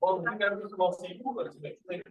Well, I never was most people, but to make clear.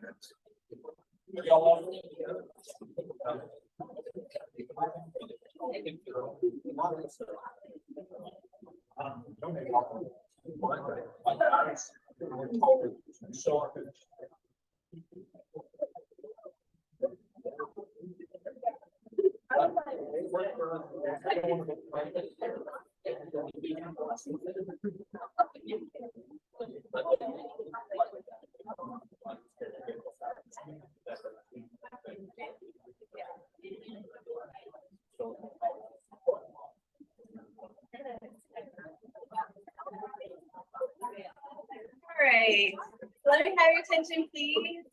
All right, let me have your attention, please.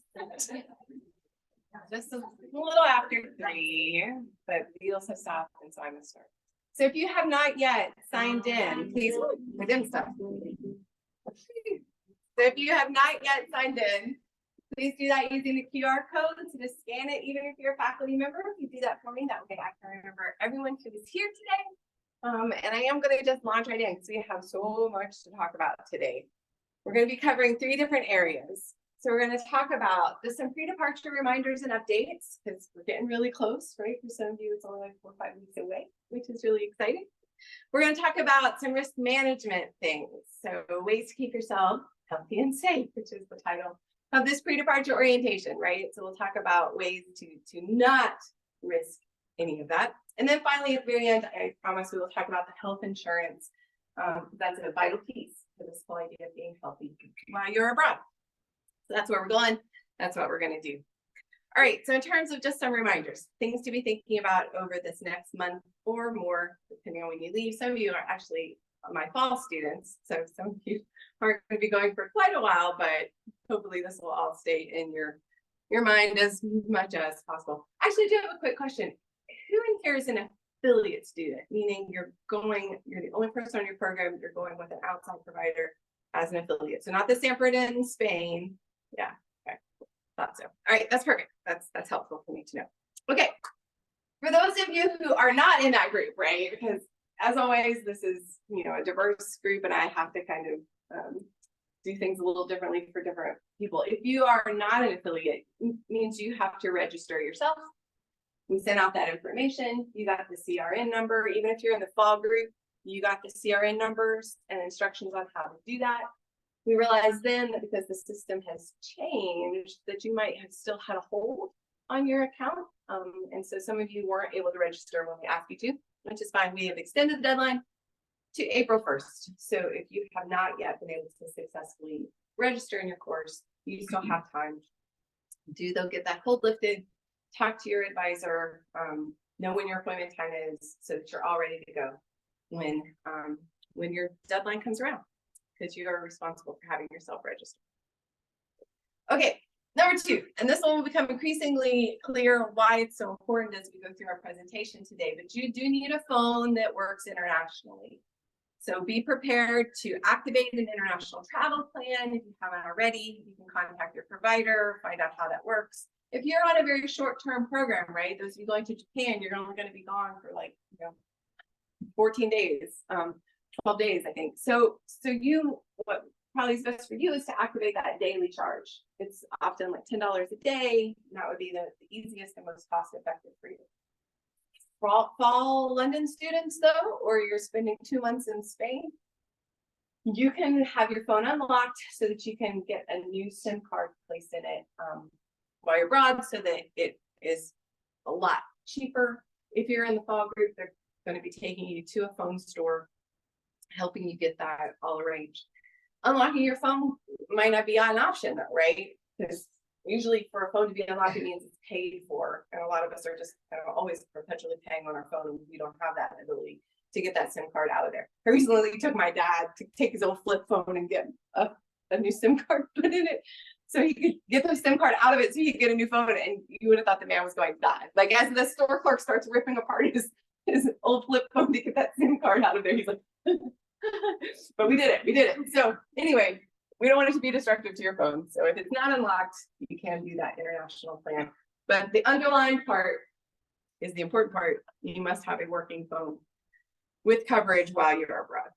Just a little after 3, but wheels have stopped, and so I'm gonna start. So if you have not yet signed in, please, I didn't stop. So if you have not yet signed in, please do that using the QR code. So just scan it, even if you're a faculty member. If you do that for me, that way I can remember everyone who is here today. And I am going to just launch right in because we have so much to talk about today. We're going to be covering 3 different areas. So we're going to talk about just some pre-departure reminders and updates because we're getting really close, right? For some of you, it's only like 4 or 5 weeks away, which is really exciting. We're going to talk about some risk management things. So ways to keep yourself healthy and safe, which is the title of this pre-departure orientation, right? So we'll talk about ways to not risk any of that. And then finally, at the very end, I promise we will talk about the health insurance. That's a vital piece for this whole idea of being healthy while you're abroad. So that's where we're going. That's what we're going to do. All right, so in terms of just some reminders, things to be thinking about over this next month or more, depending on when you leave. Some of you are actually my fall students, so some of you are going to be going for quite a while, but hopefully this will all stay in your mind as much as possible. Actually, I do have a quick question. Who in here is an affiliate student, meaning you're the only person on your program, you're going with an outside provider as an affiliate? So not the Stanford in Spain. Yeah, okay, thought so. All right, that's perfect. That's helpful for me to know. Okay, for those of you who are not in that group, right? Because as always, this is a diverse group, and I have to kind of do things a little differently for different people. If you are not an affiliate, it means you have to register yourself. We sent out that information. You got the CRN number. Even if you're in the fall group, you got the CRN numbers and instructions on how to do that. We realized then that because the system has changed, that you might have still had a hold on your account. And so some of you weren't able to register when we asked you to, which is fine. We have extended the deadline to April 1st. So if you have not yet been able to successfully register in your course, you still have time. They'll get that hold lifted, talk to your advisor, know when your appointment time is so that you're all ready to go when your deadline comes around, because you are responsible for having yourself registered. Okay, number 2, and this one will become increasingly clear why it's so important as we go through our presentation today, but you do need a phone that works internationally. So be prepared to activate an international travel plan. If you haven't already, you can contact your provider, find out how that works. If you're on a very short-term program, right, those of you going to Japan, you're only going to be gone for like 14 days, 12 days, I think. So what probably is best for you is to activate that daily charge. It's often like $10 a day. And that would be the easiest and most cost-effective for you. Fall London students, though, or you're spending 2 months in Spain, you can have your phone unlocked so that you can get a new SIM card placed in it while you're abroad, so that it is a lot cheaper. If you're in the fall group, they're going to be taking you to a phone store, helping you get that all arranged. Unlocking your phone might not be an option, though, right? Because usually for a phone to be unlocked, it means it's paid for. And a lot of us are just kind of always perpetually paying on our phone, and we don't have that ability to get that SIM card out of there. I recently took my dad to take his old flip phone and get a new SIM card put in it, so he could get the SIM card out of it so he could get a new phone. And you would have thought the man was going to die. Like, as the store clerk starts ripping apart his old flip phone to get that SIM card out of there, he's like, but we did it. So anyway, we don't want it to be destructive to your phone. So if it's not unlocked, you can do that international plan. But the underlying part is the important part. You must have a working phone with coverage while you're abroad.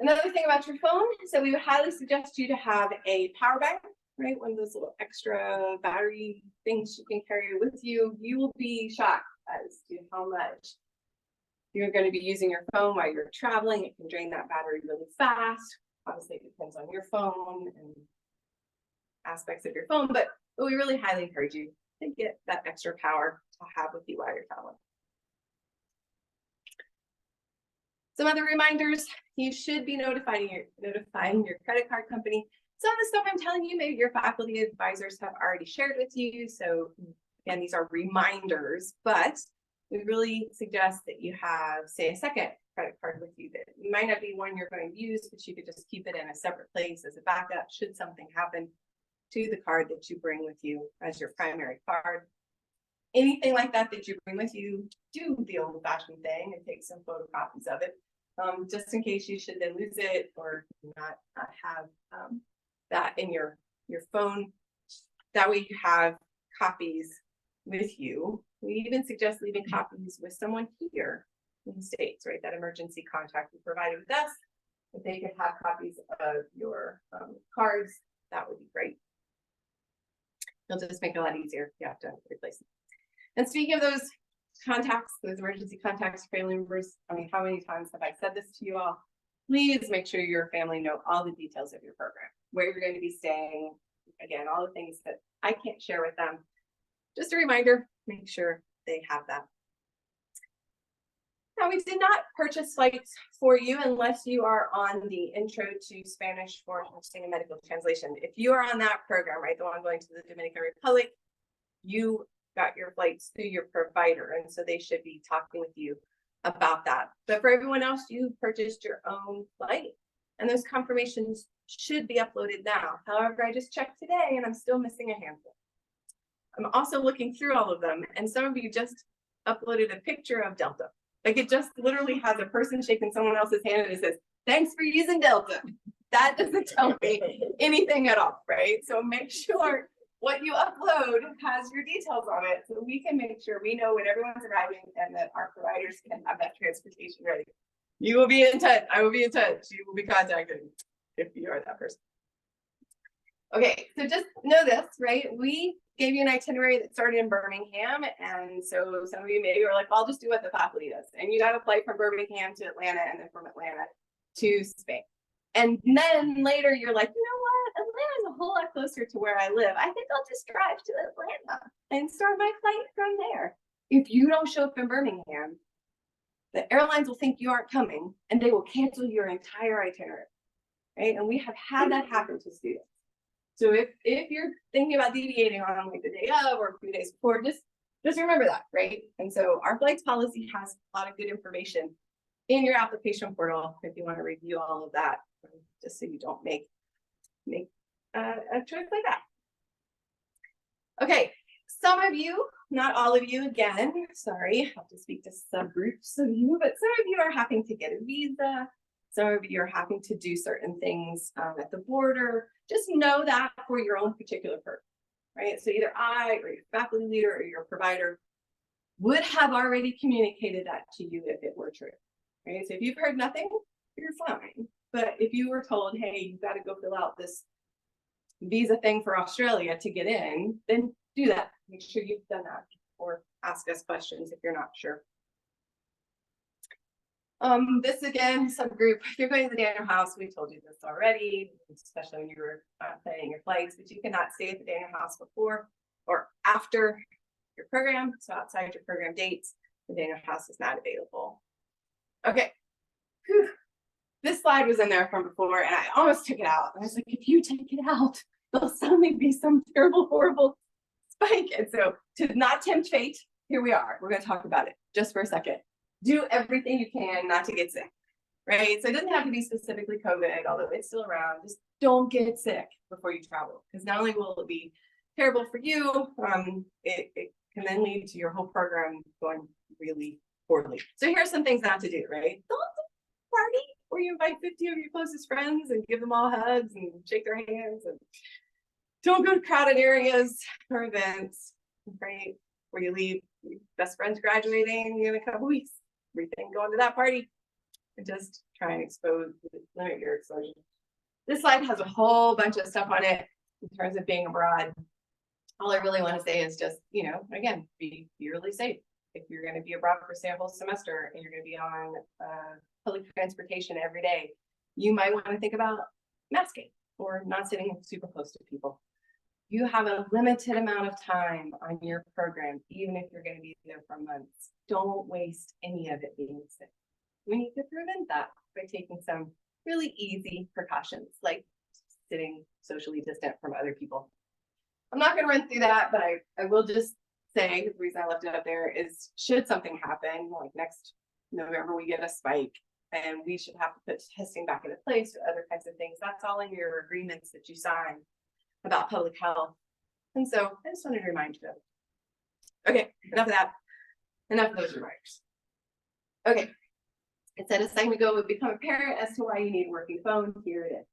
Another thing about your phone is that we would highly suggest you to have a power bank, right? One of those little extra battery things you can carry with you. You will be shocked as to how much you're going to be using your phone while you're traveling. It can drain that battery really fast. Obviously, it depends on your phone and aspects of your phone, but we really highly encourage you to get that extra power to have with you while you're traveling. Some other reminders, you should be notifying your credit card company. Some of the stuff I'm telling you, maybe your faculty advisors have already shared with you. So again, these are reminders, but we really suggest that you have, say, a second credit card with you that might not be one you're going to use, but you could just keep it in a separate place as a backup should something happen to the card that you bring with you as your primary card. Anything like that that you bring with you, do the old-fashioned thing and take some photocopies of it. Just in case you should then lose it or not have that in your phone. That way you have copies with you. We even suggest leaving copies with someone here in the States, right? That emergency contact you provided with us. If they could have copies of your cards, that would be great. It'll just make it a lot easier if you have to replace them. And speaking of those contacts, those emergency contacts, family members, I mean, how many times have I said this to you all? Please make sure your family know all the details of your program, where you're going to be staying, again, all the things that I can't share with them. Just a reminder, make sure they have that. Now, we did not purchase flights for you unless you are on the Intro to Spanish for Understanding and Medical Translation. If you are on that program, right, the one going to the Dominican Republic, you got your flights through your provider, and so they should be talking with you about that. But for everyone else, you purchased your own flight, and those confirmations should be uploaded now. However, I just checked today, and I'm still missing a handful. I'm also looking through all of them, and some of you just uploaded a picture of Delta. Like, it just literally has a person shaking someone else's hand, and it says, "Thanks for using Delta." That doesn't tell me anything at all, right? So make sure what you upload has your details on it so we can make sure we know when everyone's arriving and that our providers can have that transportation ready. You will be in touch. I will be in touch. You will be contacted if you are that person. Okay, so just know this, right? We gave you an itinerary that started in Birmingham, and so some of you maybe were like, I'll just do what the faculty does. And you got a flight from Birmingham to Atlanta and then from Atlanta to Spain. And then later you're like, you know what? Atlanta's a whole lot closer to where I live. I think I'll just drive to Atlanta and start my flight from there. If you don't show up in Birmingham, the airlines will think you aren't coming and they will cancel your entire itinerary, right? And we have had that happen to students. So if you're thinking about deviating on like the day of or a few days before, just remember that, right? And so our flights policy has a lot of good information in your application portal if you want to review all of that, just so you don't make a choice like that. Okay, some of you, not all of you, again, sorry, I have to speak to subgroups of you, but some of you are having to get a visa. Some of you are having to do certain things at the border. Just know that for your own particular purpose, right? So either I or your faculty leader or your provider would have already communicated that to you if it were true, right? So if you've heard nothing, you're fine. But if you were told, hey, you've got to go fill out this visa thing for Australia to get in, then do that. Make sure you've done that or ask us questions if you're not sure. This again, subgroup, if you're going to the Daniel House, we told you this already, especially when you were planning your flights, but you cannot stay at the Daniel House before or after your program. So outside your program dates, the Daniel House is not available. Okay. Whew. This slide was in there from before and I almost took it out. I was like, if you take it out, there'll suddenly be some terrible, horrible spike. And so to not tempt fate, here we are. We're going to talk about it just for a second. Do everything you can not to get sick, right? So it doesn't have to be specifically COVID, although it's still around. Just don't get sick before you travel, because not only will it be terrible for you, it can then lead to your whole program going really poorly. So here's some things not to do, right? Don't party where you invite 50 of your closest friends and give them all hugs and shake their hands. And don't go to crowded areas or events, right? Where you leave your best friends graduating in a couple weeks. Everything going to that party. just try and limit your exposure. This slide has a whole bunch of stuff on it in terms of being abroad. All I really want to say is just, again, be really safe. If you're going to be abroad for say a whole semester and you're going to be on public transportation every day, you might want to think about masking or not sitting super close to people. You have a limited amount of time on your program, even if you're going to be there for months. Don't waste any of it being sick. We need to prevent that by taking some really easy precautions, like sitting socially distant from other people. I'm not going to run through that, but I will just say, the reason I left it up there is, should something happen, like next November we get a spike, and we should have to put testing back into place or other kinds of things, that's all in your agreements that you sign about public health. And so I just wanted to remind you of it. Okay, enough of that. Enough of those reminders. Okay, it said a second ago, it would become apparent as to why you need a working phone. Here it is.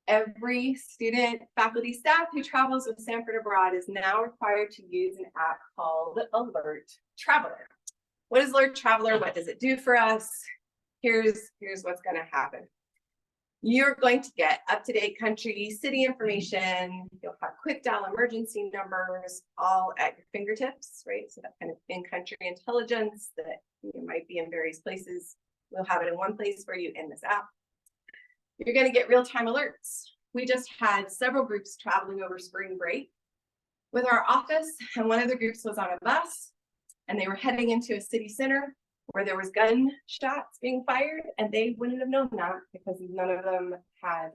Every student, faculty, staff who travels with Sanford abroad is now required to use an app called Alert Traveler. What is Alert Traveler? What does it do for us? Here's what's going to happen. You're going to get up-to-date country, city information. You'll have quick dial emergency numbers all at your fingertips, right? So that kind of in-country intelligence that might be in various places. We'll have it in one place for you in this app. You're going to get real-time alerts. We just had several groups traveling over spring break with our office, and one of the groups was on a bus, and they were heading into a city center where there was gunshots being fired, and they wouldn't have known that because none of them had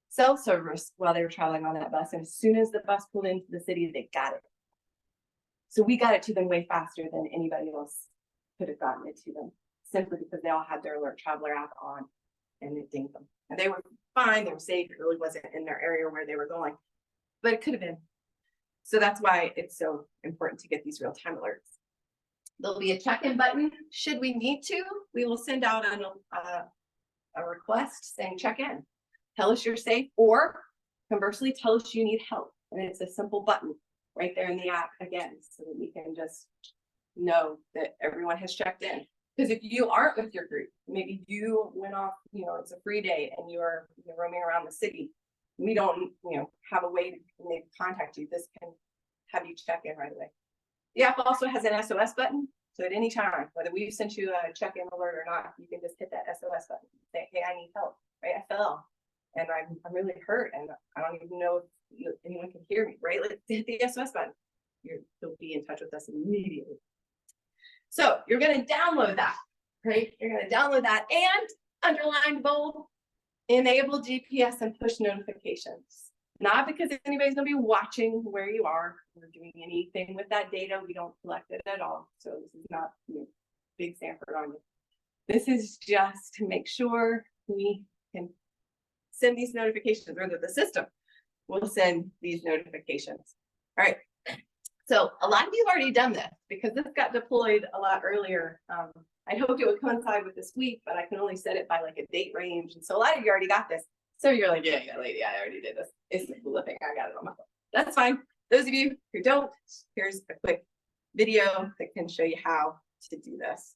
cell service while they were traveling on that bus. And as soon as the bus pulled into the city, they got it. So we got it to them way faster than anybody else could have gotten it to them, simply because they all had their Alert Traveler app on. And it dinged them. And they were fine, they were safe. It really wasn't in their area where they were going, but it could have been. So that's why it's so important to get these real-time alerts. There'll be a check-in button. Should we need to, we will send out a request saying check-in. Tell us you're safe, or conversely, tell us you need help. And it's a simple button right there in the app again, so that we can just know that everyone has checked in. Because if you aren't with your group, maybe you went off, it's a free day and you're roaming around the city. We don't, have a way to maybe contact you. This can have you check in right away. The app also has an SOS button. So at any time, whether we've sent you a check-in alert or not, you can just hit that SOS button and say, hey, I need help, right? I fell and I'm really hurt and I don't even know if anyone can hear me, right? Let's hit the SOS button. You'll be in touch with us immediately. So you're going to download that, right? You're going to download that and underlined bold, enable GPS and push notifications. Not because anybody's going to be watching where you are or doing anything with that data. We don't collect it at all. So this is not big Sanford on you. This is just to make sure we can send these notifications, or that the system will send these notifications. All right. So a lot of you have already done this because this got deployed a lot earlier. I hoped it would coincide with this week, but I can only set it by like a date range. And so a lot of you already got this. So you're like, yeah, lady, I already did this. It's the cool thing. I got it on my phone. That's fine. Those of you who don't, here's a quick video that can show you how to do this.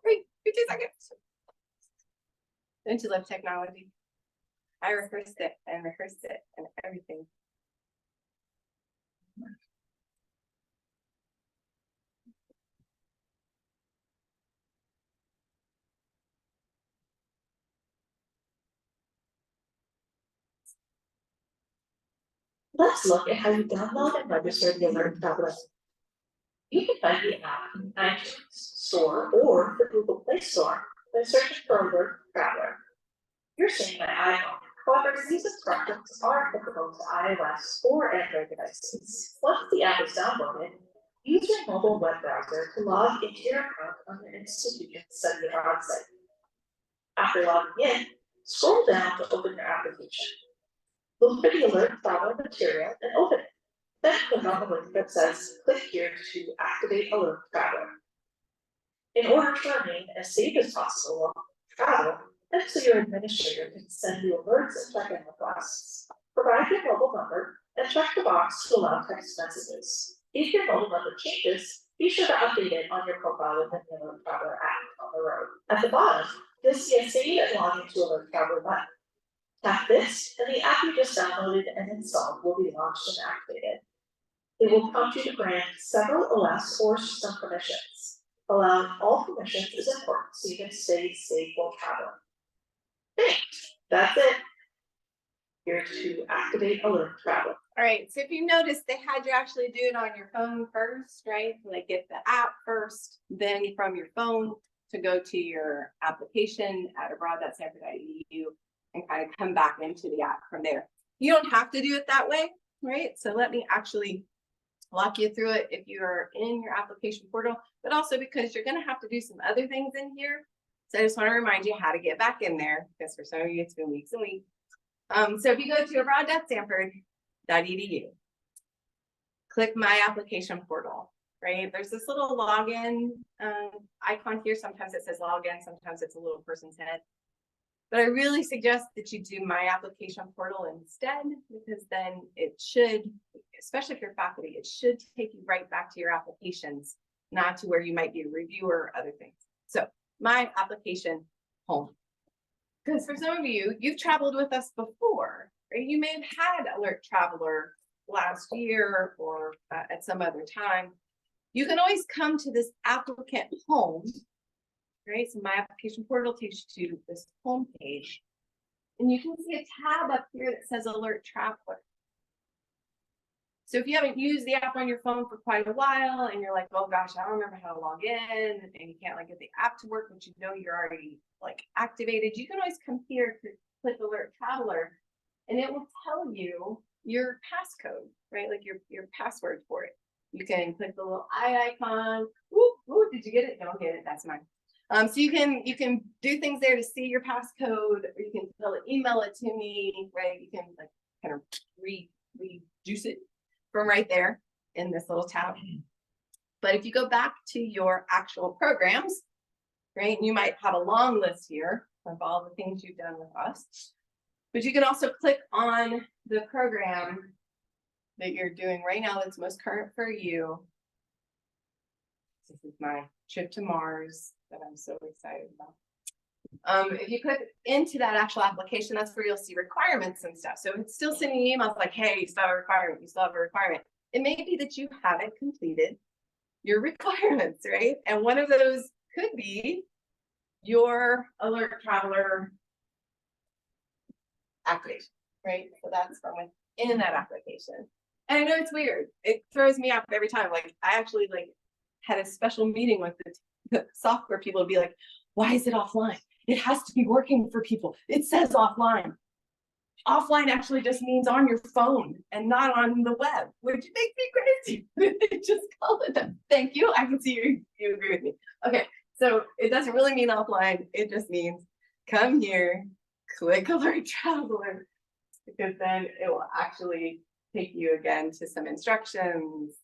Sorry, 2 seconds. Don't you love technology? I rehearsed it and everything. Let's look at how you download and register the Alert tablet. You can find the app in iTunes Store or the Google Play Store by searching for Alert Traveler. You're seeing my iPhone. However, these instructions are applicable to iOS or Android devices. Once the app is downloaded, use your mobile web browser to log into your account on the institution's study abroad site. After logging in, scroll down to open your application. Look for the Alert Traveler material and open it. Then click on the link that says, click here to activate Alert Traveler. In order to remain as safe as possible while travel, and so your administrator can send you alerts and check-in requests. Provide your mobile number and check the box to allow text messages. If your mobile number changes, be sure to update it on your profile within the Alert Traveler app on the road. At the bottom, you'll see a Save and Log into Alert Traveler button. Tap this, and the app you just downloaded and installed will be launched and activated. It will prompt you to grant several OS or system permissions. Allowing all permissions is important so you can stay safe while traveling. Thanks. That's it. Here to activate Alert Traveler. All right, so if you noticed, they had you actually do it on your phone first, right? Like get the app first, then from your phone to go to your application at abroad.stanford.edu and kind of come back into the app from there. You don't have to do it that way, right? So let me actually walk you through it if you are in your application portal, but also because you're going to have to do some other things in here. So I just want to remind you how to get back in there, because for some of you it's been weeks and weeks. So if you go to abroad.stanford.edu, click My Application Portal, right? There's this little login icon here. Sometimes it says login, sometimes it's a little person's head. But I really suggest that you do My Application Portal instead, because then it should, especially if you're faculty, it should take you right back to your applications, not to where you might be a reviewer or other things. So My Application Home. Because for some of you, you've traveled with us before, right? You may have had Alert Traveler last year or at some other time. You can always come to this applicant home, right? So My Application Portal takes you to this home page, and you can see a tab up here that says Alert Traveler. So if you haven't used the app on your phone for quite a while and you're like, oh gosh, I don't remember how to log in, and you can't like get the app to work, but you know you're already like activated, you can always come here to click Alert Traveler and it will tell you your passcode, right? Like your password for it. You can click the little eye icon. Ooh, did you get it? Don't get it, that's mine. So you can do things there to see your passcode, or you can email it to me, right? You can like kind of rejuice it from right there in this little tab. But if you go back to your actual programs, right, you might have a long list here of all the things you've done with us, but you can also click on the program that you're doing right now that's most current for you. This is my trip to Mars that I'm so excited about. If you click into that actual application, that's where you'll see requirements and stuff. So it's still sending you emails like, hey, you still have a requirement, you still have a requirement. It may be that you haven't completed your requirements, right? And one of those could be your Alert Traveler activation, right? So that's from within that application. And I know it's weird. It throws me off every time. Like I actually like had a special meeting with the software people to be like, why is it offline? It has to be working for people. It says offline. Offline actually just means on your phone and not on the web, which makes me crazy. Just call it that. Thank you. I can see you agree with me. Okay, so it doesn't really mean offline. It just means come here, click Alert Traveler, because then it will actually take you again to some instructions,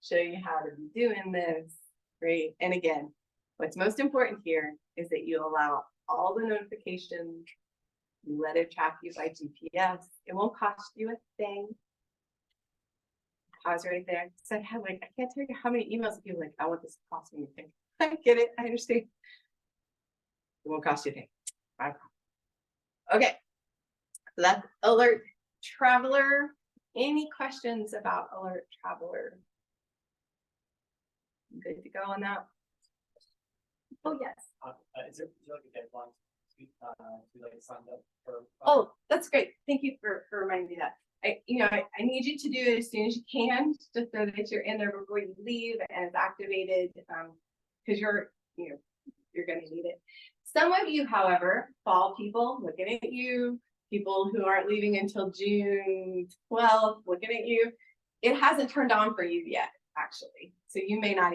show you how to be doing this, right? And again, what's most important here is that you allow all the notifications, you let it track you by GPS. It won't cost you a thing. Pause right there. So I have like, I can't tell you how many emails people like, I want this to cost me a thing. I get it, I understand. It won't cost you a thing. Bye. Okay, so that's Alert Traveler. Any questions about Alert Traveler? Good to go on that? Oh, yes. Is there like a deadline to like sign up for? Oh, that's great. Thank you for reminding me that. I need you to do it as soon as you can, just so that you're in there before you leave and it's activated, because you're going to need it. Some of you, however, fall people looking at you, people who aren't leaving until June 12th looking at you, it hasn't turned on for you yet, actually. So you may not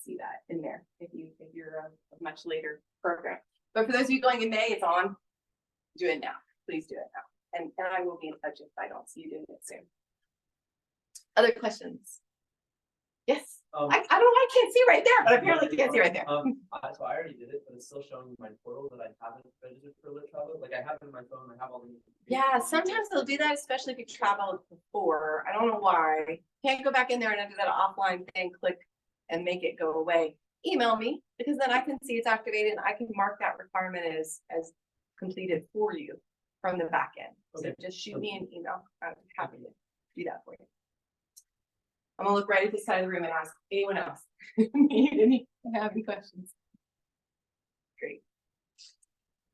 see that in there if you're a much later program. But for those of you going in May, it's on. Do it now. Please do it now. And I will be in touch if I don't see you doing it soon. Other questions? Yes. I don't know why I can't see right there, but apparently you can't see right there. So I already did it, but it's still showing my portal that I haven't registered for Alert Travel. Like I have it on my phone, I have all the. Yeah, sometimes they'll do that, especially if you traveled before. I don't know why. Can't go back in there and enter that offline thing, click and make it go away. Email me, because then I can see it's activated and I can mark that requirement as completed for you from the back end. So just shoot me an email. I'm happy to do that for you. I'm gonna look right at this side of the room and ask anyone else. Have any questions? Great.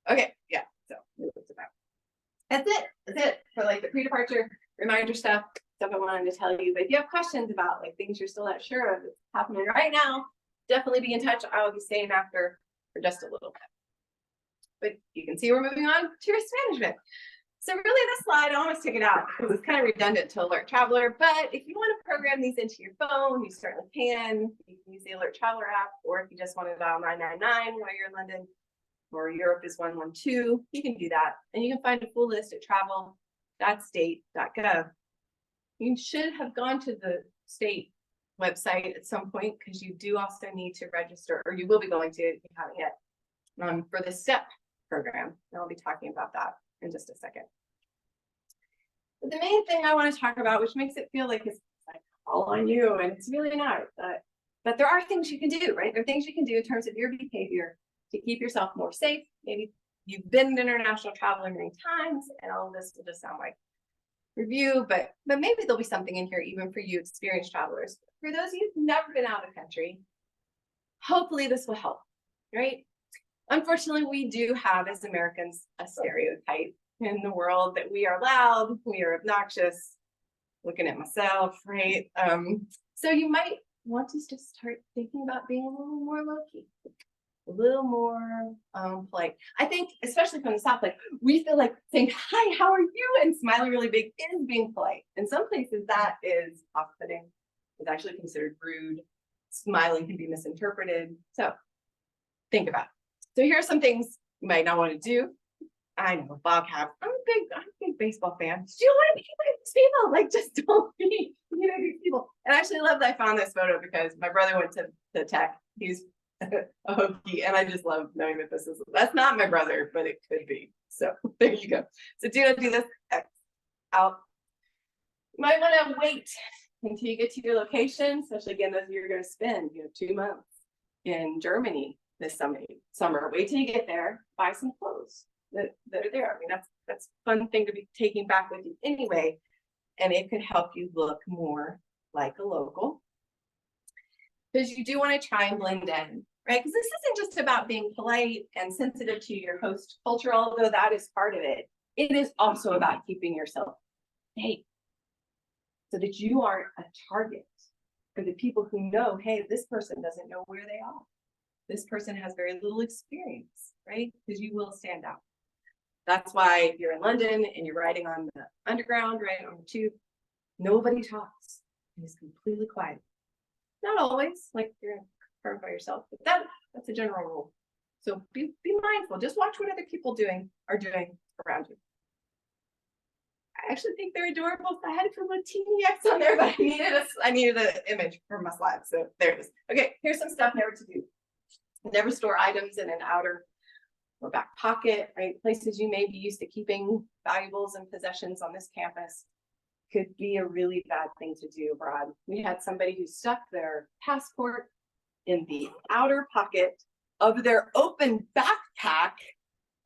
Okay, yeah, so that's it for like the pre-departure reminder stuff I wanted to tell you. But if you have questions about like things you're still not sure of that's happening right now, definitely be in touch. I will be staying after for just a little bit. But you can see we're moving on to risk management. So really this slide, I almost took it out because it's kind of redundant to Alert Traveler, but if you want to program these into your phone, you certainly can. You can use the Alert Traveler app, or if you just want to dial 999 while you're in London, or Europe is 112, you can do that. And you can find a full list at travel.state.gov. You should have gone to the state website at some point because you do also need to register, or you will be going to if you haven't yet, for the STEP program. And I'll be talking about that in just a second. But the main thing I want to talk about, which makes it feel like it's like all on you, and it's really not, but there are things you can do, right? There are things you can do in terms of your behavior to keep yourself more safe. Maybe you've been an international traveler many times, and all of this will just sound like review, but maybe there'll be something in here even for you experienced travelers. For those of you who've never been out of the country, hopefully this will help, right? Unfortunately, we do have, as Americans, a stereotype in the world that we are loud, we are obnoxious, looking at myself, right? So you might want to just start thinking about being a little more low-key, a little more polite. I think, especially from the South, like we feel like saying, hi, how are you? And smiling really big is being polite. In some places that is off-putting. It's actually considered rude. Smiling can be misinterpreted. So think about it. So here are some things you might not want to do. I know, Bob Cap. I'm a big baseball fan. You don't want to be like these people. Like, just don't be, these people. And I actually love that I found this photo because my brother went to Tech. He's a Hokie, and I just love knowing that that's not my brother, but it could be. So there you go. So do not do this. X out. You might want to wait until you get to your location, especially again, those of you who are going to spend 2 months in Germany this summer. Wait till you get there, buy some clothes that are there. I mean, that's a fun thing to be taking back with you anyway, and it could help you look more like a local, because you do want to try and blend in, right? Because this isn't just about being polite and sensitive to your host culture, although that is part of it. It is also about keeping yourself safe so that you aren't a target for the people who know, hey, this person doesn't know where they are. This person has very little experience, right? Because you will stand out. That's why if you're in London and you're riding on the underground, right, on the tube, nobody talks. It's completely quiet. Not always, like you're in a car by yourself, but that's a general rule. So be mindful. Just watch what other people are doing around you. I actually think they're adorable. I had to put a teeny X on there, but I needed an image for my slide. So there it is. Okay, here's some stuff never to do. Never store items in an outer or back pocket, right? Places you may be used to keeping valuables and possessions on this campus could be a really bad thing to do abroad. We had somebody who stuck their passport in the outer pocket of their open backpack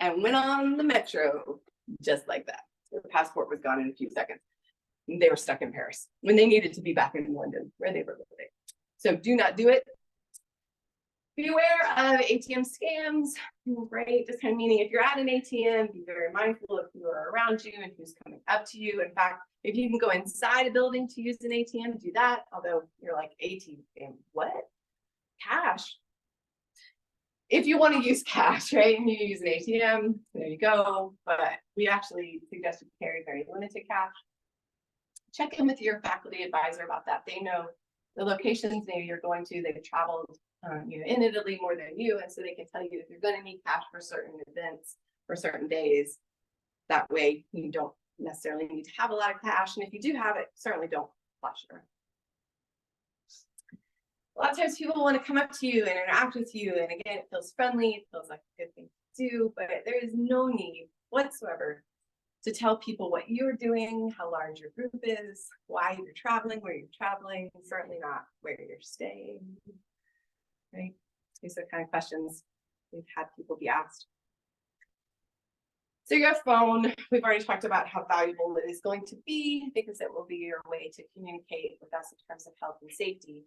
and went on the metro just like that. Their passport was gone in a few seconds. They were stuck in Paris when they needed to be back in London where they were living. So do not do it. Beware of ATM scams, right? Just kind of meaning if you're at an ATM, be very mindful of who are around you and who's coming up to you. In fact, if you can go inside a building to use an ATM, do that. Although you're like, ATM, what? Cash. If you want to use cash, right, and you use an ATM, there you go. But we actually suggest you carry very limited cash. Check in with your faculty advisor about that. They know the locations maybe you're going to. They've traveled in Italy more than you, and so they can tell you if you're going to need cash for certain events for certain days. That way you don't necessarily need to have a lot of cash, and if you do have it, certainly don't flash it around. A lot of times people want to come up to you and interact with you. And again, it feels friendly, it feels like a good thing to do, but there is no need whatsoever to tell people what you're doing, how large your group is, why you're traveling, where you're traveling, and certainly not where you're staying. Right? These are the kind of questions we've had people be asked. So your phone, we've already talked about how valuable it is going to be because it will be your way to communicate with us in terms of health and safety.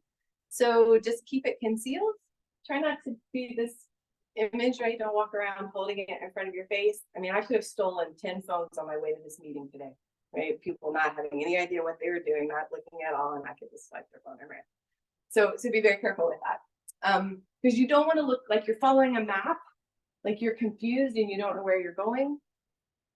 So just keep it concealed. Try not to be this image, right? Don't walk around holding it in front of your face. I mean, I could have stolen 10 phones on my way to this meeting today, right? People not having any idea what they were doing, not looking at all, and I could just swipe their phone around. So be very careful with that. Because you don't want to look like you're following a map, like you're confused and you don't know where you're going.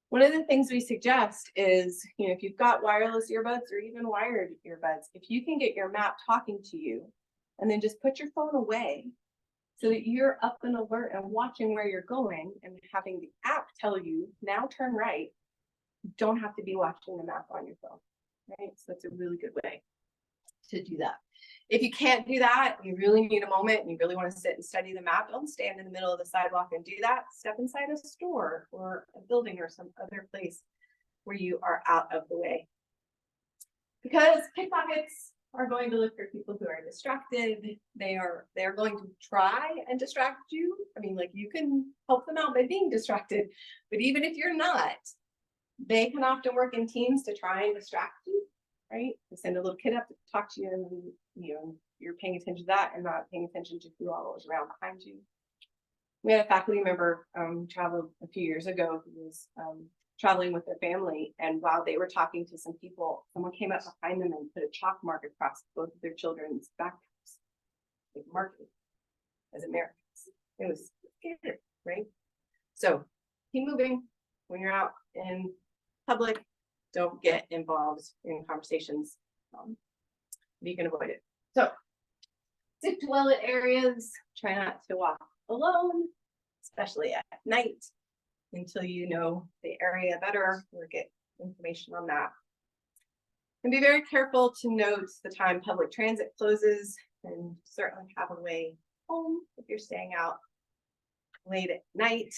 One of the things we suggest is, if you've got wireless earbuds or even wired earbuds, if you can get your map talking to you and then just put your phone away so that you're up and alert and watching where you're going and having the app tell you, now turn right, you don't have to be watching the map on your phone, right? So that's a really good way to do that. If you can't do that, you really need a moment and you really want to sit and study the map, don't stand in the middle of the sidewalk and do that. Step inside a store or a building or some other place where you are out of the way. Because pickpockets are going to look for people who are distracted. They're going to try and distract you. I mean, like, you can help them out by being distracted, but even if you're not, they can often work in teams to try and distract you. Right? They send a little kid up to talk to you, and you're paying attention to that and not paying attention to who all is around behind you. We had a faculty member traveled a few years ago who was traveling with their family, and while they were talking to some people, someone came up behind them and put a chalk mark across both of their children's backpacks. They marked it as Americans. It was scary, right? So keep moving when you're out in public. Don't get involved in conversations if you can avoid it. So, stick to well-lit areas. Try not to walk alone, especially at night, until you know the area better or get information on that. And be very careful to note the time public transit closes, and certainly have a way home if you're staying out late at night.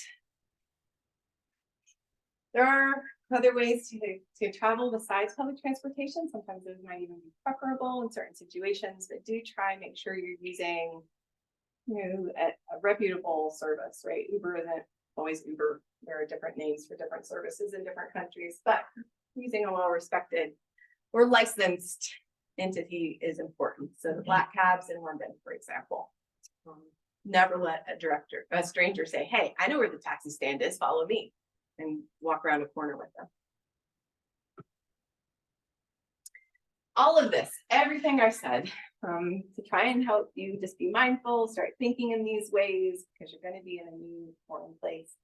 There are other ways to travel besides public transportation. Sometimes those might even be preferable in certain situations, but do try and make sure you're using a reputable service, right? Uber isn't always Uber. There are different names for different services in different countries, but using a well-respected or licensed entity is important. So the black cabs in London, for example, never let a stranger say, "Hey, I know where the taxi stand is, follow me," and walk around a corner with them. All of this, everything I said, to try and help you just be mindful, start thinking in these ways, because you're going to be in a new foreign place,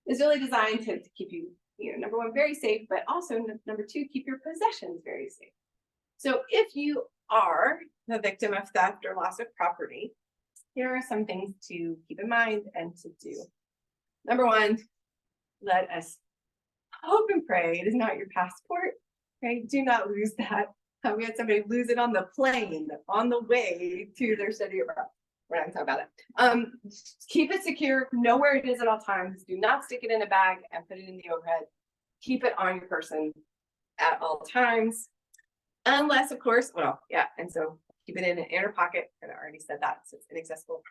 is really designed to keep you, number one, very safe, but also number two, keep your possessions very safe. So if you are the victim of theft or loss of property, here are some things to keep in mind and to do. Number one, let us hope and pray it is not your passport, right? Do not lose that. We had somebody lose it on the plane on the way to their study abroad. We're not gonna talk about it. Keep it secure, know where it is at all times. Do not stick it in a bag and put it in the overhead. Keep it on your person at all times. Unless, of course, and so keep it in an inner pocket. And I already said that, so it's inaccessible.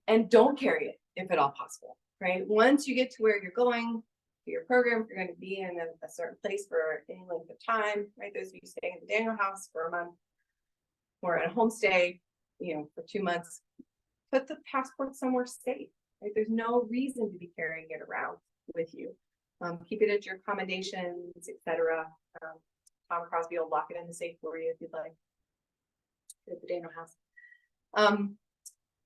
And don't carry it if at all possible, right? Once you get to where you're going, to your program, if you're going to be in a certain place for any length of time, right? Those of you staying at the Daniel House for a month or at a homestay, for 2 months, put the passport somewhere safe, right? There's no reason to be carrying it around with you. Keep it at your accommodations, etc. Tom Crosby will lock it in the safe for you if you'd like at the Daniel House.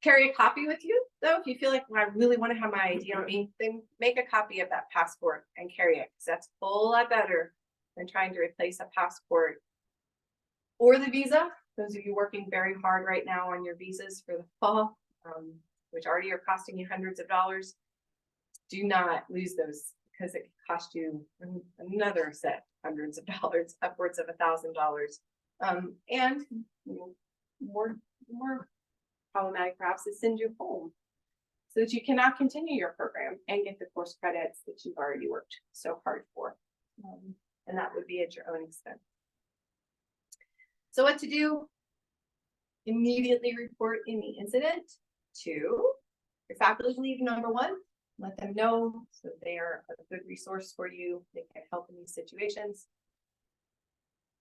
Carry a copy with you, though, if you feel like, well, I really want to have my ID on me, then make a copy of that passport and carry it, because that's a whole lot better than trying to replace a passport or the visa. Those of you working very hard right now on your visas for the fall, which already are costing you hundreds of dollars, do not lose those, because it can cost you another set hundreds of dollars, upwards of $1,000. And more problematic perhaps is send you home so that you cannot continue your program and get the course credits that you've already worked so hard for. And that would be at your own expense. So what to do? Immediately report any incident to your faculty lead number 1. Let them know so they are a good resource for you. They can help in these situations.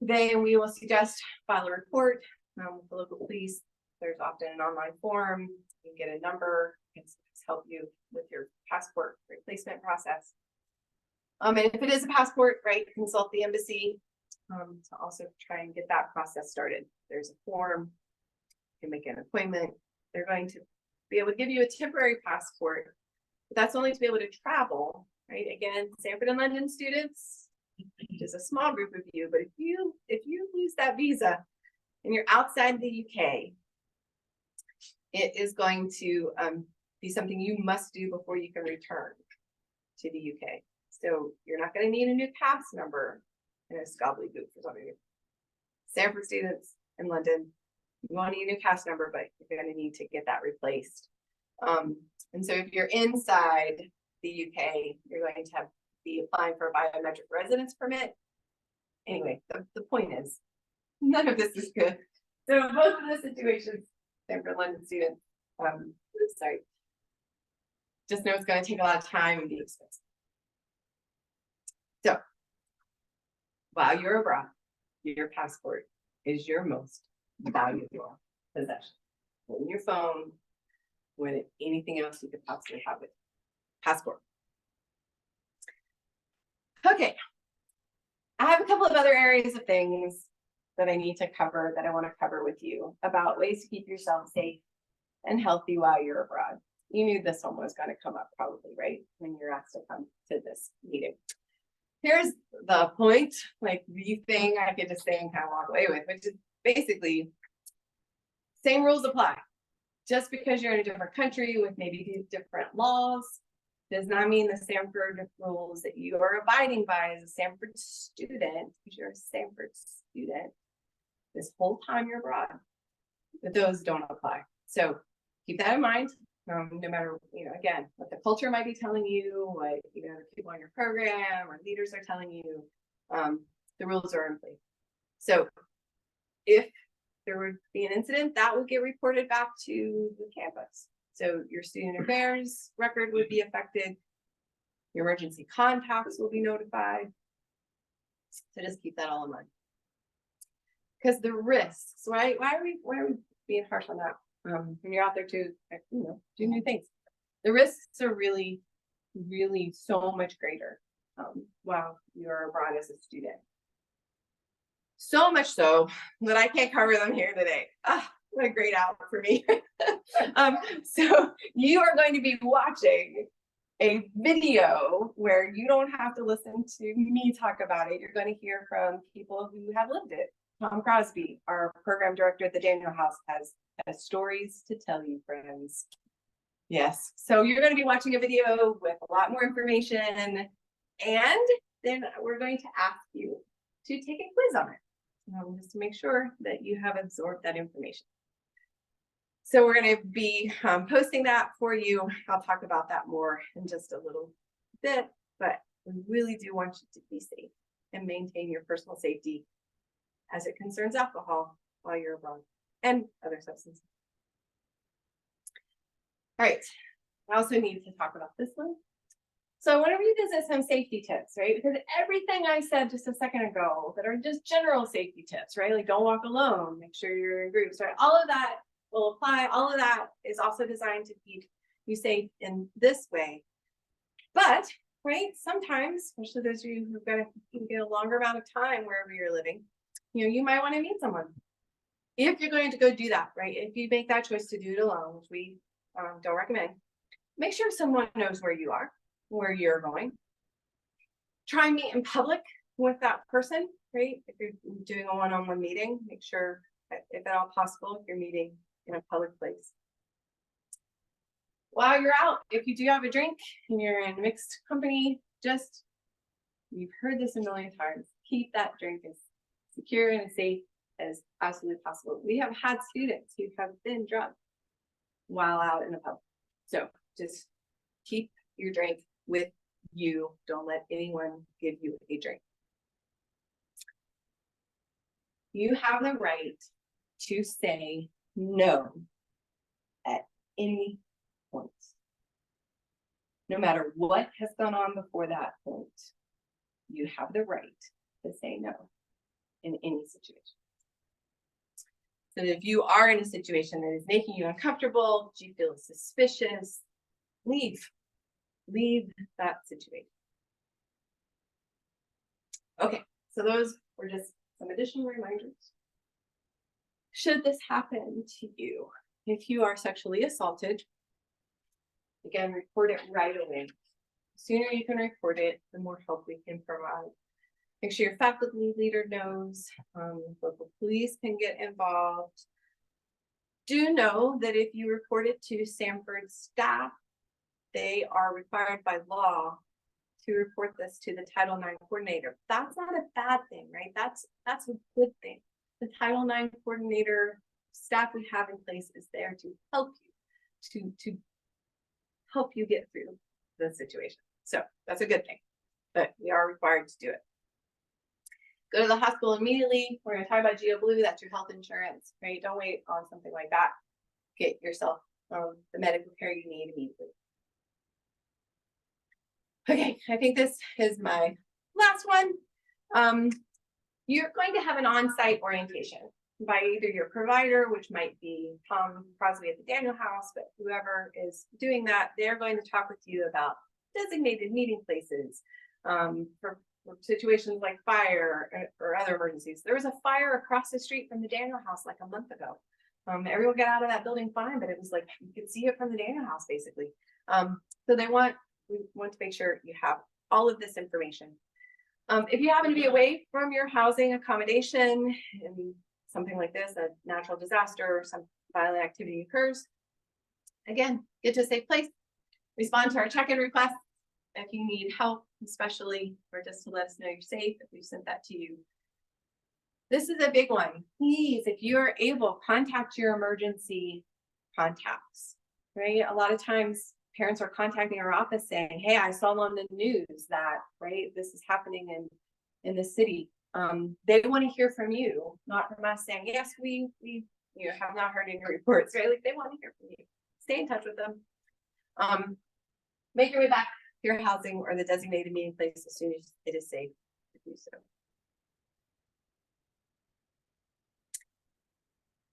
Then we will suggest file a report with the local police. There's often an online form. You can get a number. It's help you with your passport replacement process. And if it is a passport, right, consult the embassy to also try and get that process started. There's a form. You can make an appointment. They're going to be able to give you a temporary passport, but that's only to be able to travel, right? Again, Sanford and London students, just a small group of you, but if you lose that visa and you're outside the UK, it is going to be something you must do before you can return to the UK. So you're not going to need a new pass number in a gobbledygook for something. Sanford students in London, you won't need a new pass number, but you're going to need to get that replaced. And so if you're inside the UK, you're going to be applying for a biometric residence permit. Anyway, the point is, none of this is good. So both of the situations, Sanford London students, just know it's going to take a lot of time and be expensive. So while you're abroad, your passport is your most valuable possession. When your phone, when anything else you could possibly have with passport. Okay, I have a couple of other areas of things that I need to cover that I want to cover with you about ways to keep yourself safe and healthy while you're abroad. You knew this one was going to come up probably, right? When you're asked to come to this meeting. Here's the point, like the thing I could just say and kind of walk away with, which is basically same rules apply. Just because you're in a different country with maybe different laws does not mean the Sanford rules that you are abiding by as a Sanford student, because you're a Sanford student this whole time you're abroad, that those don't apply. So keep that in mind. No matter, again, what the culture might be telling you, what, the people on your program or leaders are telling you, the rules are in place. So if there would be an incident, that would get reported back to the campus. So your student affairs record would be affected. Your emergency contacts will be notified. So just keep that all in mind. Because the risks, right? Why are we being harsh on that? When you're out there to, do new things. The risks are really, really so much greater while you're abroad as a student. So much so that I can't cover them here today. What a great hour for me. So you are going to be watching a video where you don't have to listen to me talk about it. You're going to hear from people who have lived it. Tom Crosby, our program director at the Daniel House, has stories to tell you, friends. Yes. So you're going to be watching a video with a lot more information, and then we're going to ask you to take a quiz on it, just to make sure that you have absorbed that information. So we're going to be posting that for you. I'll talk about that more in just a little bit, but we really do want you to be safe and maintain your personal safety as it concerns alcohol while you're abroad and other substances. All right, I also need to talk about this one. So I want to revisit some safety tips, right? Because everything I said just a second ago that are just general safety tips, right? Like don't walk alone, make sure you're in groups, right? All of that will apply. All of that is also designed to keep you safe in this way. But, right, sometimes, especially those of you who've got to get a longer amount of time wherever you're living, you might want to meet someone. If you're going to go do that, right? If you make that choice to do it alone, which we don't recommend, make sure someone knows where you are, where you're going. Try and meet in public with that person, right? If you're doing a one-on-one meeting, make sure, if at all possible, if you're meeting in a public place. While you're out, if you do have a drink and you're in mixed company, you've heard this a million times, keep that drink as secure and as safe as absolutely possible. We have had students who have been drugged while out in the public. So just keep your drink with you. Don't let anyone give you a drink. You have the right to say no at any point. No matter what has gone on before that point, you have the right to say no in any situation. So if you are in a situation that is making you uncomfortable, that you feel suspicious, leave that situation. Okay, so those were just some additional reminders. Should this happen to you, if you are sexually assaulted, again, report it right away. The sooner you can report it, the more help we can provide. Make sure your faculty leader knows, local police can get involved. Do know that if you report it to Sanford staff, they are required by law to report this to the Title IX coordinator. That's not a bad thing, right? That's a good thing. The Title IX coordinator staff we have in place is there to help you, to help you get through the situation. So that's a good thing, but we are required to do it. Go to the hospital immediately. We're going to talk about GeoBlue. That's your health insurance, right? Don't wait on something like that. Get yourself the medical care you need immediately. Okay, I think this is my last one. You're going to have an on-site orientation by either your provider, which might be Tom Crosby at the Daniel House, but whoever is doing that, they're going to talk with you about designated meeting places for situations like fire or other emergencies. There was a fire across the street from the Daniel House like a month ago. Everyone got out of that building fine, but it was like you could see it from the Daniel House basically. So we want to make sure you have all of this information. If you happen to be away from your housing accommodation and something like this, a natural disaster or some violent activity occurs, again, get to a safe place. Respond to our check-in requests if you need help, especially, or just to let us know you're safe if we've sent that to you. This is a big one. Please, if you are able, contact your emergency contacts, right? A lot of times parents are contacting our office saying, hey, I saw on the news that, right, this is happening in the city. They want to hear from you, not from us saying, yes, we have not heard any reports, right? Like they want to hear from you. Stay in touch with them. Make your way back to your housing or the designated meeting place as soon as it is safe to do so.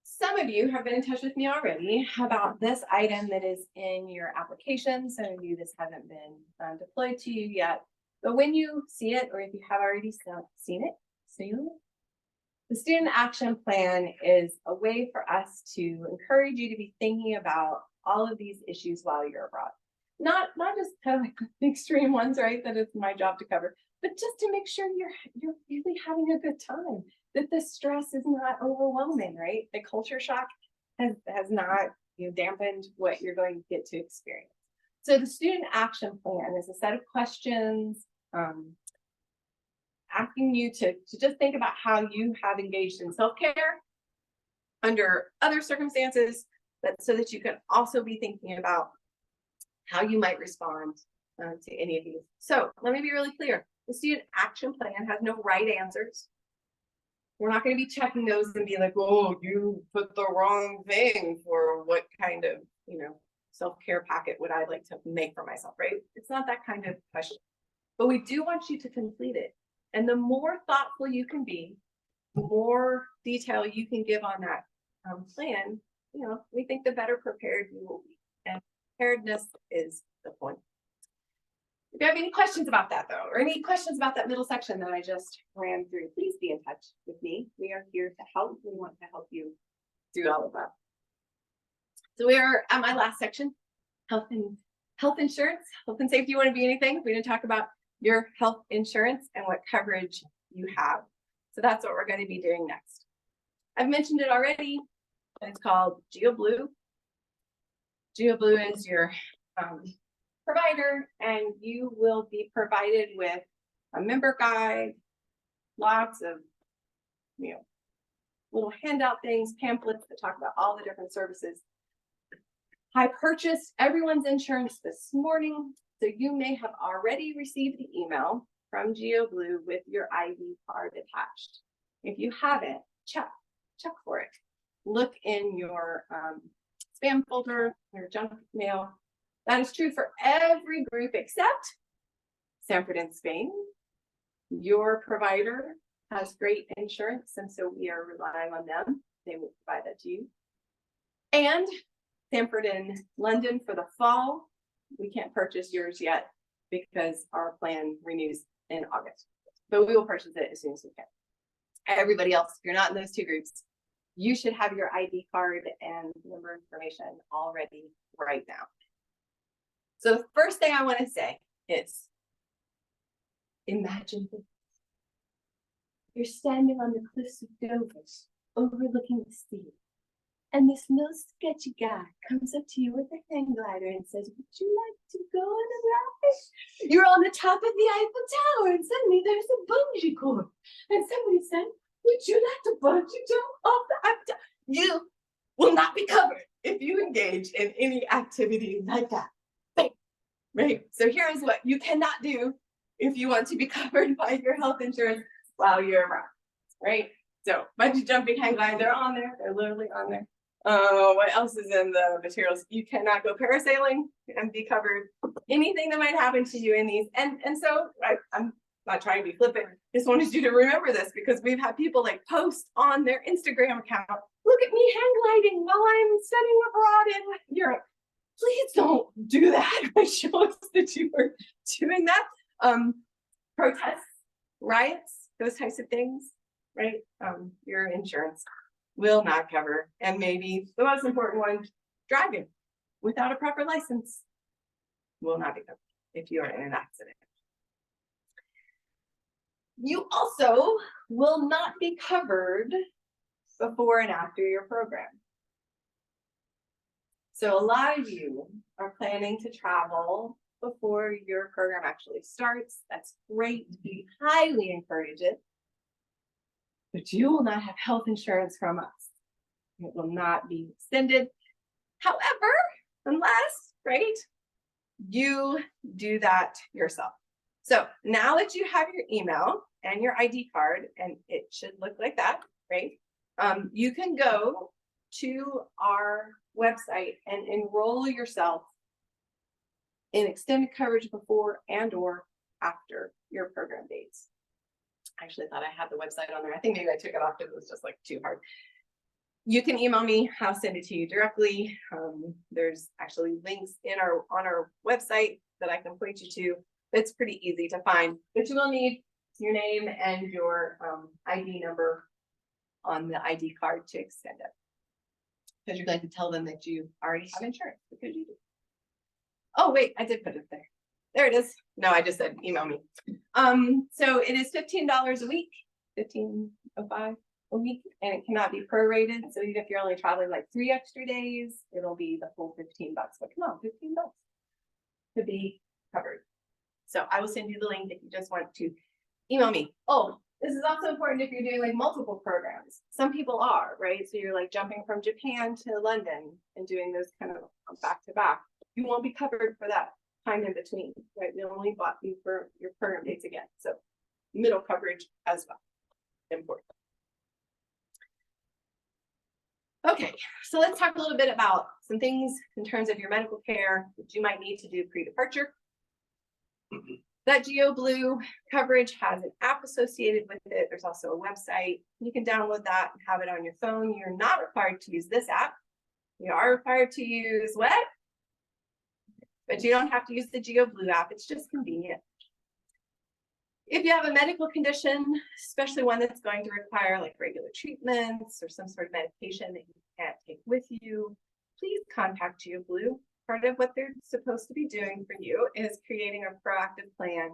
Some of you have been in touch with me already about this item that is in your application. Some of you, this hasn't been deployed to you yet, but when you see it, or if you have already seen it, the student action plan is a way for us to encourage you to be thinking about all of these issues while you're abroad. Not just kind of like the extreme ones, right? That it's my job to cover, but just to make sure you're really having a good time, that the stress is not overwhelming, right? The culture shock has not dampened what you're going to get to experience. So the student action plan is a set of questions asking you to just think about how you have engaged in self-care under other circumstances, but so that you can also be thinking about how you might respond to any of these. So let me be really clear. The student action plan has no right answers. We're not going to be checking those and be like, oh, you put the wrong thing for what kind of, self-care packet would I like to make for myself, right? It's not that kind of question. But we do want you to complete it. And the more thoughtful you can be, the more detail you can give on that plan, we think the better prepared you will be. And preparedness is the point. If you have any questions about that, though, or any questions about that middle section that I just ran through, please be in touch with me. We are here to help. We want to help you do all of that. So we are at my last section, health insurance, health and safety. You want to be anything? We didn't talk about your health insurance and what coverage you have. So that's what we're going to be doing next. I've mentioned it already. It's called GeoBlue. GeoBlue is your provider, and you will be provided with a member guide, lots of little handout things, pamphlets that talk about all the different services. I purchased everyone's insurance this morning, so you may have already received the email from GeoBlue with your ID card attached. If you haven't, check for it. Look in your spam folder, your junk mail. That is true for every group except Sanford and Spain. Your provider has great insurance, and so we are relying on them. They will provide that to you. And Sanford and London for the fall, we can't purchase yours yet because our plan renews in August, but we will purchase it as soon as we can. Everybody else, if you're not in those two groups, you should have your ID card and member information all ready right now. So the first thing I want to say is, imagine this. You're standing on the cliffs of Dover, overlooking the sea, and this little sketchy guy comes up to you with a hang glider and says, would you like to go on a ride? You're on the top of the Eiffel Tower, and suddenly there's a bungee cord, and somebody said, would you like to bungee jump off the Eiffel Tower? You will not be covered if you engage in any activity like that. Right? So here's what you cannot do if you want to be covered by your health insurance while you're around, right? So bungee jumping, hang gliding, they're on there. They're literally on there. What else is in the materials? You cannot go parasailing and be covered. Anything that might happen to you in these. And so I'm not trying to be flippant. Just wanted you to remember this because we've had people like post on their Instagram account, look at me hang gliding while I'm studying abroad in Europe. Please don't do that. Show us that you are doing that. Protests, riots, those types of things, right? Your insurance will not cover. And maybe the most important one, driving without a proper license will not be covered if you are in an accident. You also will not be covered before and after your program. So a lot of you are planning to travel before your program actually starts. That's great. We highly encourage it. But you will not have health insurance from us. It will not be extended. However, unless, right, you do that yourself. So now that you have your email and your ID card, and it should look like that, right? You can go to our website and enroll yourself in extended coverage before and or after your program dates. I actually thought I had the website on there. I think maybe I took it off because it was just like too hard. You can email me, I'll send it to you directly. There's actually links on our website that I can point you to. It's pretty easy to find, but you will need your name and your ID number on the ID card to extend it. Because you're going to tell them that you already have insurance because you do. Oh, wait, I did put it there. There it is. No, I just said email me. So it is $15 a week, $15.05 a week, and it cannot be prorated. So even if you're only traveling like 3 extra days, it'll be the full $15. But come on, $15 to be covered. So I will send you the link if you just want to email me. Oh, this is also important if you're doing like multiple programs. Some people are, right? So you're like jumping from Japan to London and doing those kind of back to back. You won't be covered for that time in between, right? We only bought you for your program dates again. So middle coverage as well, important. Okay, so let's talk a little bit about some things in terms of your medical care that you might need to do pre-departure. That GeoBlue coverage has an app associated with it. There's also a website. You can download that and have it on your phone. You're not required to use this app. You are required to use what? But you don't have to use the GeoBlue app. It's just convenient. If you have a medical condition, especially one that's going to require like regular treatments or some sort of medication that you can't take with you, please contact GeoBlue. Part of what they're supposed to be doing for you is creating a proactive plan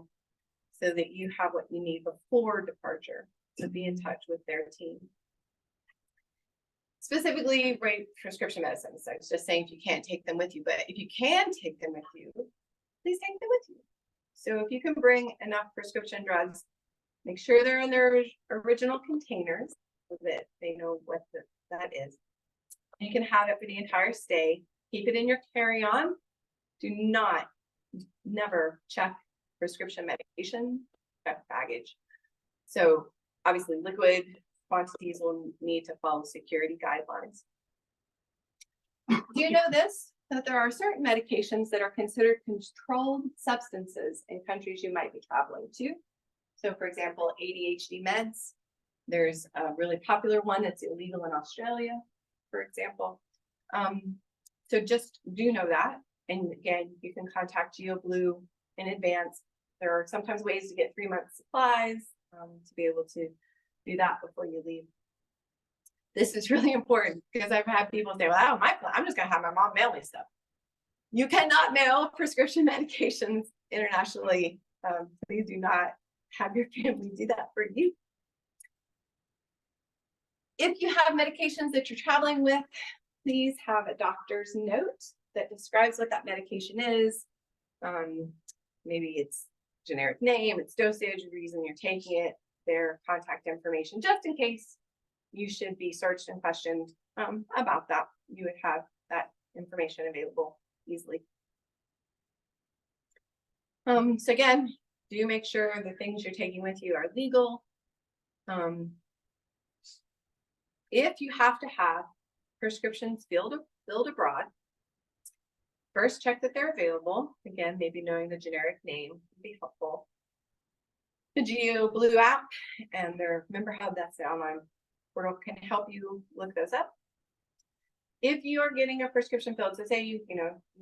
so that you have what you need before departure. So be in touch with their team. Specifically, right, prescription medicines. So it's just saying if you can't take them with you, but if you can take them with you, please take them with you. So if you can bring enough prescription drugs, make sure they're in their original containers. so that they know what that is. You can have it for the entire stay. Keep it in your carry-on. Do not, never check prescription medication, check baggage. So obviously liquid quantities will need to follow security guidelines. Do you know this? That there are certain medications that are considered controlled substances in countries you might be traveling to. So for example, ADHD meds. There's a really popular one that's illegal in Australia, for example. So just do know that. And again, you can contact GeoBlue in advance. There are sometimes ways to get 3 months supplies to be able to do that before you leave. This is really important because I've had people say, well, I'm just gonna have my mom mail me stuff. You cannot mail prescription medications internationally. Please do not have your family do that for you. If you have medications that you're traveling with, please have a doctor's note that describes what that medication is. Maybe it's generic name, its dosage, reason you're taking it, their contact information, just in case you should be searched and questioned about that. You would have that information available easily. So again, do make sure the things you're taking with you are legal. If you have to have prescriptions filled abroad, first check that they're available. Again, maybe knowing the generic name would be helpful. The GeoBlue app and their member hub, that's the online portal, can help you look those up. If you are getting a prescription filled, so say you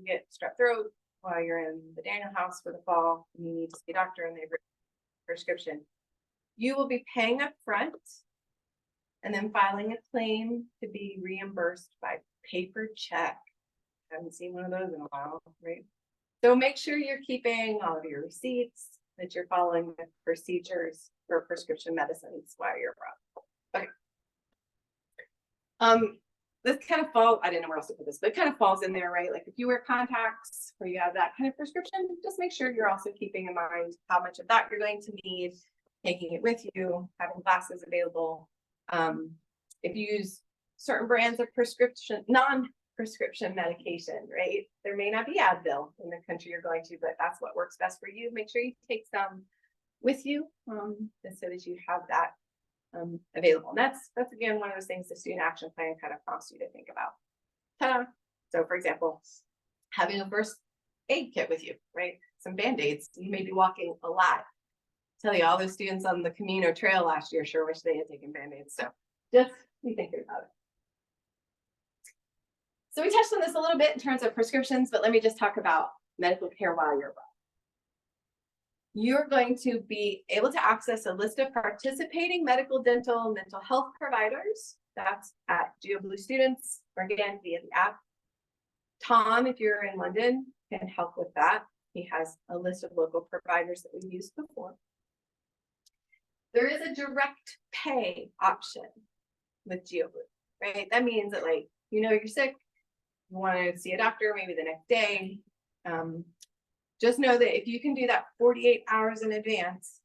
get strep throat while you're in the Daniel house for the fall, and you need to see a doctor and they've written a prescription, you will be paying up front and then filing a claim to be reimbursed by paper check. I haven't seen one of those in a while, right? So make sure you're keeping all of your receipts, that you're following the procedures for prescription medicines while you're abroad. Okay. This kind of falls, I didn't know where else to put this, but it kind of falls in there, right? Like if you wear contacts or you have that kind of prescription, just make sure you're also keeping in mind how much of that you're going to need, taking it with you, having glasses available. If you use certain brands of non-prescription medication, right? There may not be Advil in the country you're going to, but that's what works best for you. Make sure you take some with you, just so that you have that available. And that's again one of those things the student action plan kind of prompts you to think about. So for example, having a first aid kit with you, right? Some band-aids. You may be walking a lot. Tell you, all those students on the Camino Trail last year sure wish they had taken band-aids. So just be thinking about it. So we touched on this a little bit in terms of prescriptions, but let me just talk about medical care while you're abroad. You're going to be able to access a list of participating medical, dental, and mental health providers. That's at GeoBlue Students, or again, via the app. Tom, if you're in London, can help with that. He has a list of local providers that we've used before. There is a direct pay option with GeoBlue, right? That means that, like, you're sick, you want to see a doctor maybe the next day. Just know that if you can do that 48 hours in advance,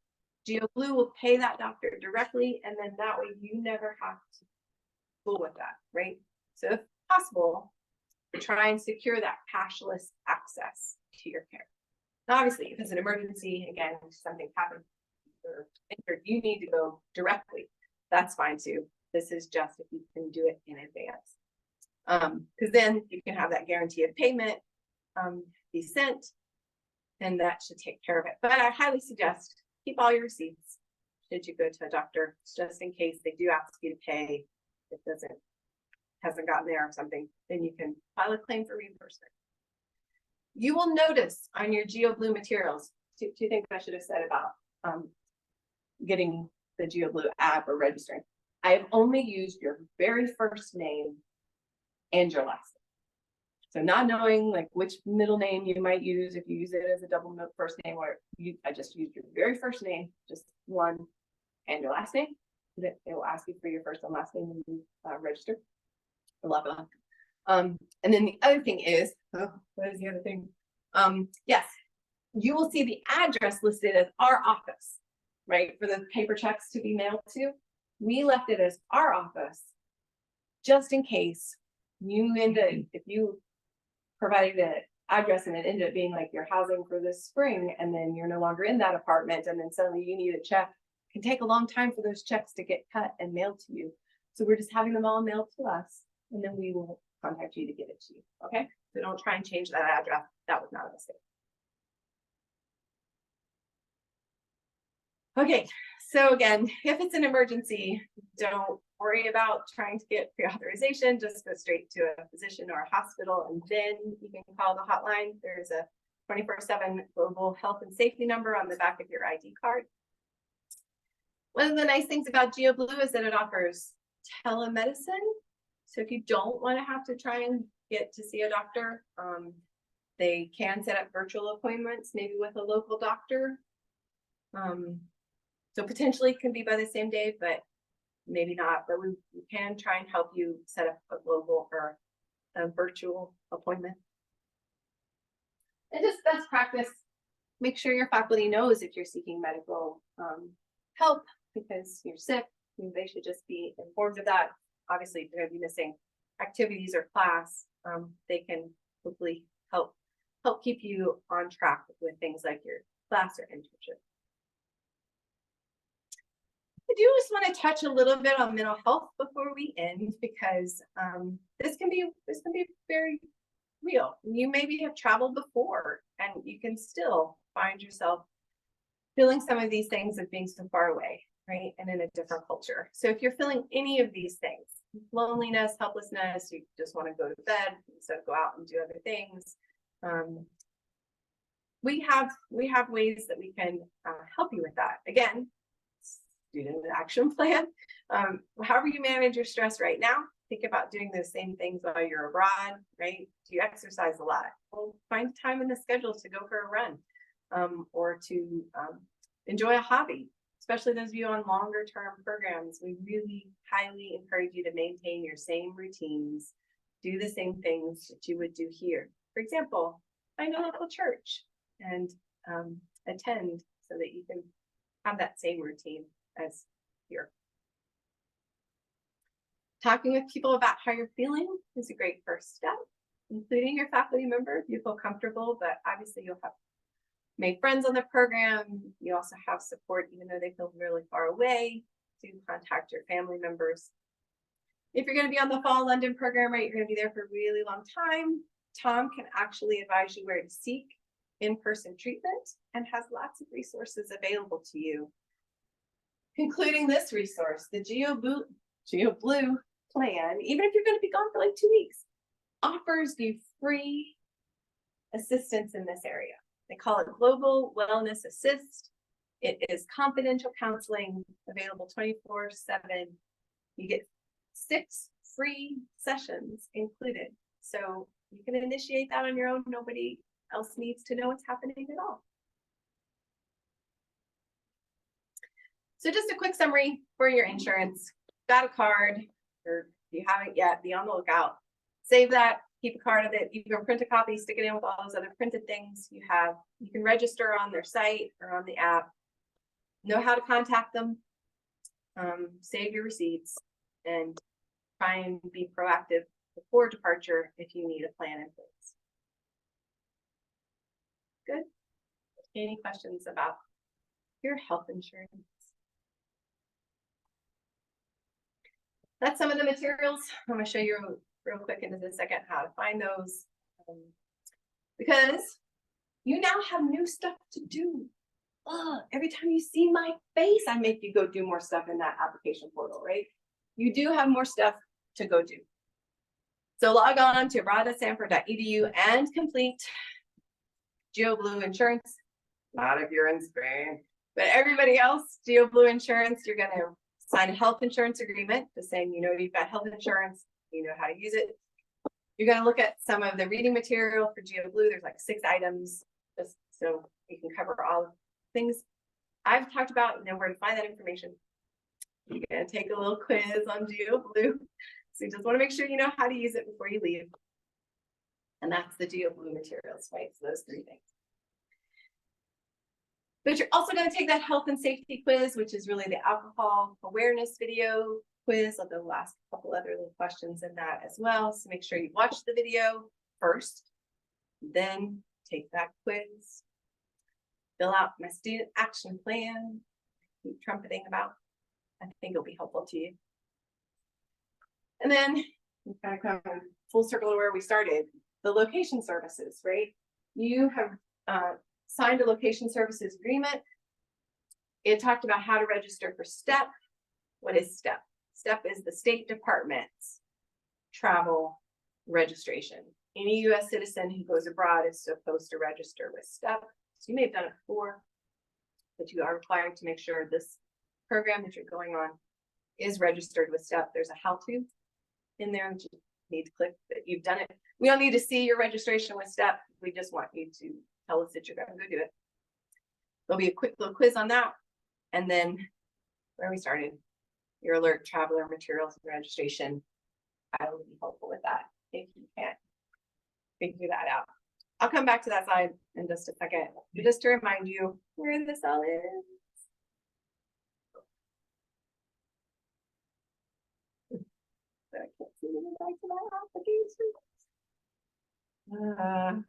GeoBlue will pay that doctor directly, and then that way you never have to fool with that, right? So if possible, try and secure that cashless access to your care. Now, obviously, if it's an emergency, again, something happens, or you need to go directly, that's fine too. This is just if you can do it in advance. Because then you can have that guarantee of payment be sent, and that should take care of it. But I highly suggest keep all your receipts should you go to a doctor, just in case they do ask you to pay. If it hasn't gotten there or something, then you can file a claim for reimbursement. You will notice on your GeoBlue materials, two things I should have said about getting the GeoBlue app or registering. I have only used your very first name and your last name. So not knowing like which middle name you might use if you use it as a double first name, or I just used your very first name, just one, and your last name. It will ask you for your first and last name when you register. Blah, blah. And then the other thing is, what is the other thing? Yes, you will see the address listed as our office, right? For the paper checks to be mailed to. we left it as our office, just in case if you provided an address and it ended up being like your housing for this spring, and then you're no longer in that apartment, and then suddenly you need a check, it can take a long time for those checks to get cut and mailed to you. So we're just having them all mailed to us, and then we will contact you to get it to you, okay? So don't try and change that address. That was not a mistake. Okay, so again, if it's an emergency, don't worry about trying to get pre-authorization. Just go straight to a physician or a hospital, and then you can call the hotline. There's a 24/7 global health and safety number on the back of your ID card. One of the nice things about GeoBlue is that it offers telemedicine. So if you don't want to have to try and get to see a doctor, they can set up virtual appointments, maybe with a local doctor. So potentially it can be by the same day, but maybe not. But we can try and help you set up a global or a virtual appointment. And just best practice, make sure your faculty knows if you're seeking medical help because you're sick. They should just be informed of that. Obviously, if you're going to be missing activities or class, they can hopefully help keep you on track with things like your class or internship. I do just want to touch a little bit on mental health before we end, because this can be very real. You maybe have traveled before and you can still find yourself feeling some of these things of being so far away, right? And in a different culture. So if you're feeling any of these things, loneliness, helplessness, you just want to go to bed instead of go out and do other things, we have ways that we can help you with that. Again, student action plan. However you manage your stress right now, think about doing those same things while you're abroad, right? Do you exercise a lot? Well, find time in the schedule to go for a run, or to enjoy a hobby, especially those of you on longer term programs. We really highly encourage you to maintain your same routines, do the same things that you would do here. For example, find a local church and attend so that you can have that same routine as here. Talking with people about how you're feeling is a great first step, including your faculty member if you feel comfortable, but obviously you'll have made friends on the program. You also have support, even though they feel really far away, to contact your family members. If you're going to be on the Fall London program, right, you're going to be there for a really long time. Tom can actually advise you where to seek in-person treatment and has lots of resources available to you, including this resource, the GeoBlue plan. Even if you're going to be gone for like 2 weeks, offers you free assistance in this area. They call it Global Wellness Assist. It is confidential counseling available 24/7. You get 6 free sessions included. So you can initiate that on your own. Nobody else needs to know what's happening at all. So just a quick summary for your insurance. Got a card, or if you haven't yet, be on the lookout. Save that, keep a card of it. You can print a copy, stick it in with all those other printed things you have. You can register on their site or on the app. Know how to contact them. Save your receipts and try and be proactive before departure if you need a plan in place. Good. Any questions about your health insurance? That's some of the materials. I'm going to show you real quick in just a second how to find those, because you now have new stuff to do. Every time you see my face, I make you go do more stuff in that application portal, right? You do have more stuff to go do. So log on to abroad.stanford.edu and complete GeoBlue insurance. Not if you're in Spain, but everybody else, GeoBlue insurance, you're going to sign a health insurance agreement, just saying, you know, you've got health insurance, you know how to use it. You're going to look at some of the reading material for GeoBlue. There's like 6 items, just so you can cover all the things I've talked about. You know where to find that information. You're going to take a little quiz on GeoBlue. So you just want to make sure you know how to use it before you leave. And that's the GeoBlue materials, right? So those 3 things. But you're also gonna take that health and safety quiz, which is really the alcohol awareness video quiz. They'll ask a couple other little questions in that as well. So make sure you watch the video first, then take that quiz. Fill out my student action plan. Keep trumpeting about. I think it'll be helpful to you. And then we kind of come full circle to where we started. The location services, right? You have signed a location services agreement. It talked about how to register for STEP. What is STEP? STEP is the State Department's travel registration. Any US citizen who goes abroad is supposed to register with STEP. So you may have done it before, but you are required to make sure this program that you're going on is registered with STEP. There's a how-to in there that you need to click that you've done it. We don't need to see your registration with STEP. We just want you to tell us that you're going to go do it. There'll be a quick little quiz on that. And then where we started, your alert traveler materials and registration. I will be helpful with that if you can't figure that out. I'll come back to that slide in just a second, just to remind you where this all is. I can't see the back to that application.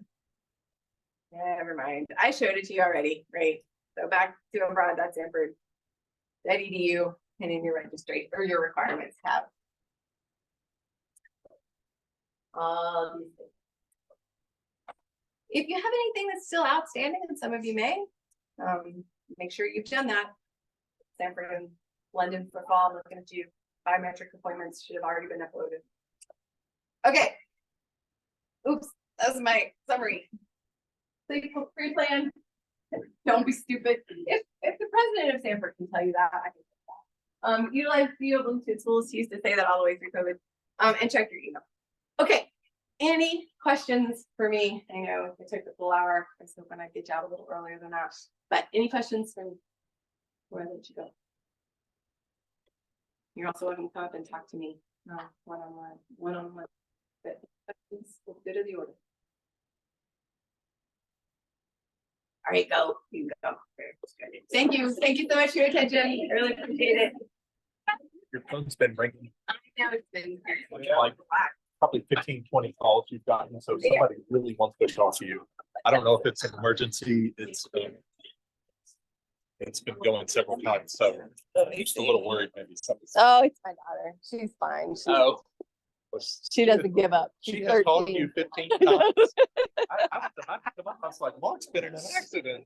Never mind. I showed it to you already, right? So back to abroad, that's Stanford.edu, and in your registration or your requirements tab. These things. If you have anything that's still outstanding, and some of you may, make sure you've done that. Stanford and London for fall, I'm looking at you. Biometric appointments should have already been uploaded. Okay. Oops, that was my summary. Pre-plan. Don't be stupid. If the president of Stanford can tell you that, I can say that. Utilize the Bluetooth tools. He used to say that all the way through COVID. And check your email. Okay. Any questions for me? I know it took the full hour. I was hoping I'd get you out a little earlier than that. But any questions from where I let you go? You're also welcome to come up and talk to me one-on-one. But questions will go to the order. All right, go. You go. Thank you. Thank you so much for your attention. I really appreciate it. Your phone's been ringing I know it's been like probably 15, 20 calls you've gotten. So somebody really wants to talk to you. I don't know if it's an emergency. It's been going several times. So I'm just a little worried maybe something. Oh, it's my daughter. She's fine. She doesn't give up. She She's has called 13. you 15 times. I was like, Mark's been in an accident.